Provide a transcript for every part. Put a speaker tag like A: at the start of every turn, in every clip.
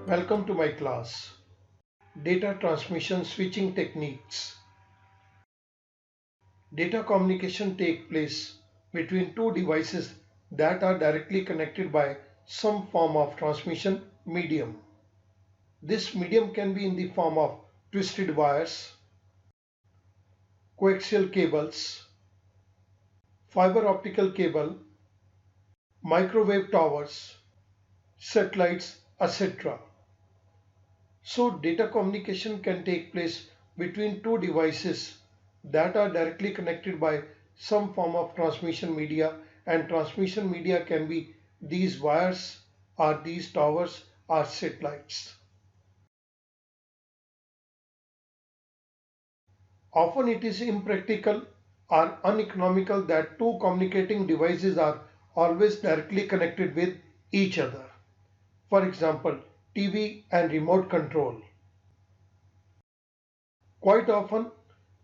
A: Welcome to my class. Data transmission switching techniques. Data communication takes place between two devices that are directly connected by some form of transmission medium. This medium can be in the form of twisted wires, coaxial cables, fiber optical cable, microwave towers, satellites, etc. So data communication can take place between two devices that are directly connected by some form of transmission media, and transmission media can be these wires or these towers or satellites. Often it is impractical or uneconomical that two communicating devices are always directly connected with each other. For example, TV and remote control. Quite often,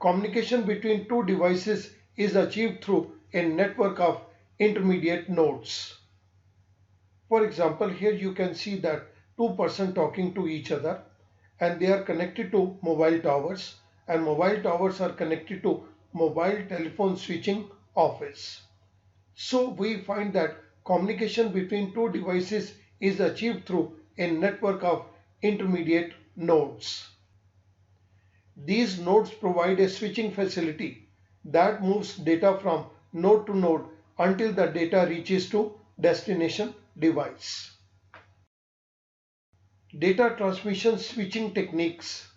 A: communication between two devices is achieved through a network of intermediate nodes. For example, here you can see that two persons talking to each other, and they are connected to mobile towers, and mobile towers are connected to mobile telephone switching office. So we find that communication between two devices is achieved through a network of intermediate nodes. These nodes provide a switching facility that moves data from node to node until the data reaches to destination device. Data transmission switching techniques.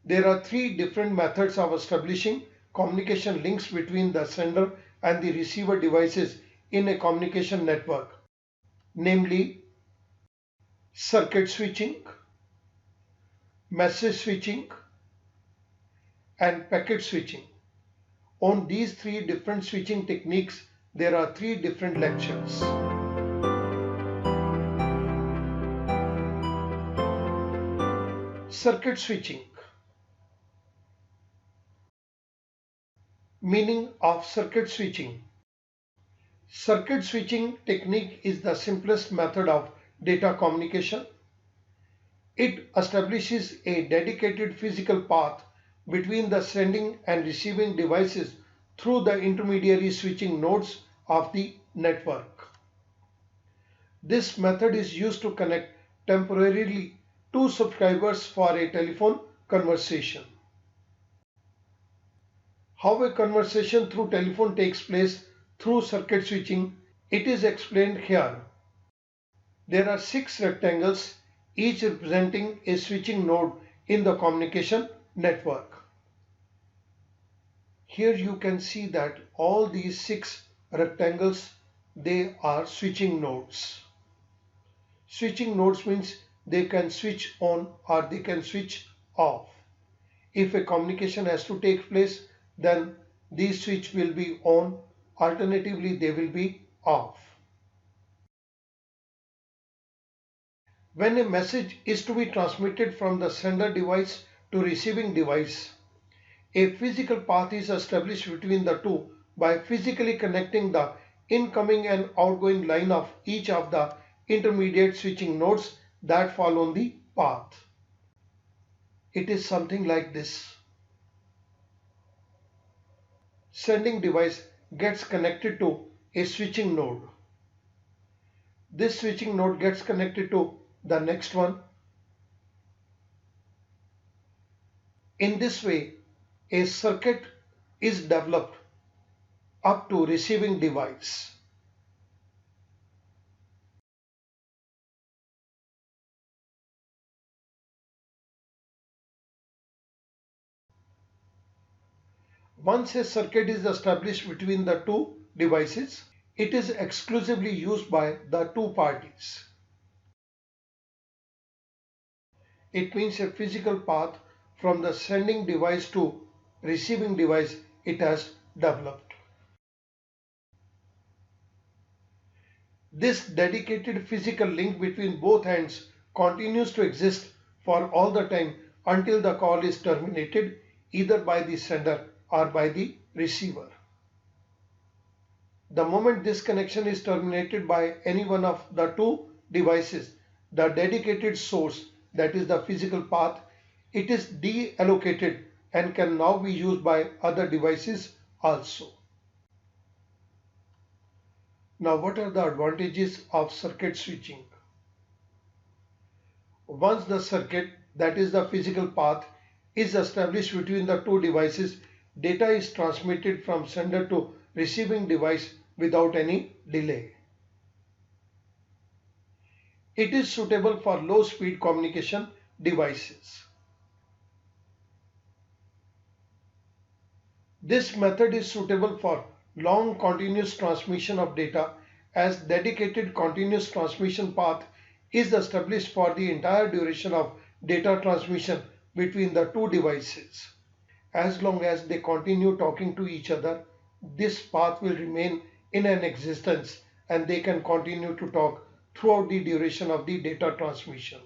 A: There are three different methods of establishing communication links between the sender and the receiver devices in a communication network, namely circuit switching, message switching, and packet switching. On these three different switching techniques, there are three different lectures. Circuit switching. Meaning of circuit switching. Circuit switching technique is the simplest method of data communication. It establishes a dedicated physical path between the sending and receiving devices through the intermediary switching nodes of the network. This method is used to connect temporarily two subscribers for a telephone conversation. How a conversation through telephone takes place through circuit switching, it is explained here. There are 6 rectangles, each representing a switching node in the communication network. Here you can see that all these 6 rectangles, they are switching nodes. Switching nodes means they can switch on or they can switch off. If a communication has to take place, then these switch will be on, alternatively they will be off. When a message is to be transmitted from the sender device to receiving device, a physical path is established between the two by physically connecting the incoming and outgoing line of each of the intermediate switching nodes that fall on the path. It is something like this. Sending device gets connected to a switching node. This switching node gets connected to the next one. In this way, a circuit is developed up to receiving device. Once a circuit is established between the two devices, it is exclusively used by the two parties. It means a physical path from the sending device to receiving device it has developed. This dedicated physical link between both ends continues to exist for all the time until the call is terminated either by the sender or by the receiver. The moment this connection is terminated by any one of the two devices, the dedicated source, that is the physical path, it is deallocated and can now be used by other devices also. Now, what are the advantages of circuit switching? Once the circuit, that is the physical path, is established between the two devices, data is transmitted from sender to receiving device without any delay. It is suitable for low speed communication devices. This method is suitable for long continuous transmission of data, as dedicated continuous transmission path is established for the entire duration of data transmission between the two devices. As long as they continue talking to each other, this path will remain in an existence and they can continue to talk throughout the duration of the data transmission.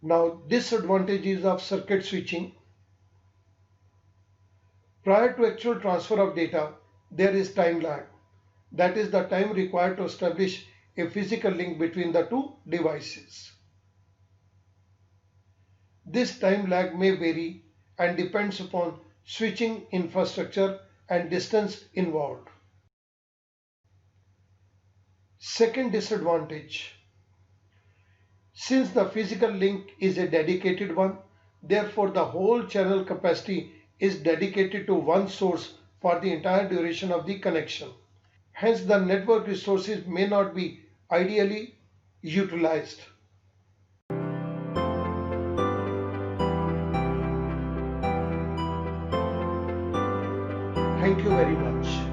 A: Now, disadvantages of circuit switching. Prior to actual transfer of data, there is time lag. That is the time required to establish a physical link between the two devices. This time lag may vary and depends upon switching infrastructure and distance involved. Second disadvantage. Since the physical link is a dedicated one, therefore the whole channel capacity is dedicated to one source for the entire duration of the connection. Hence, the network resources may not be ideally utilized. Thank you very much.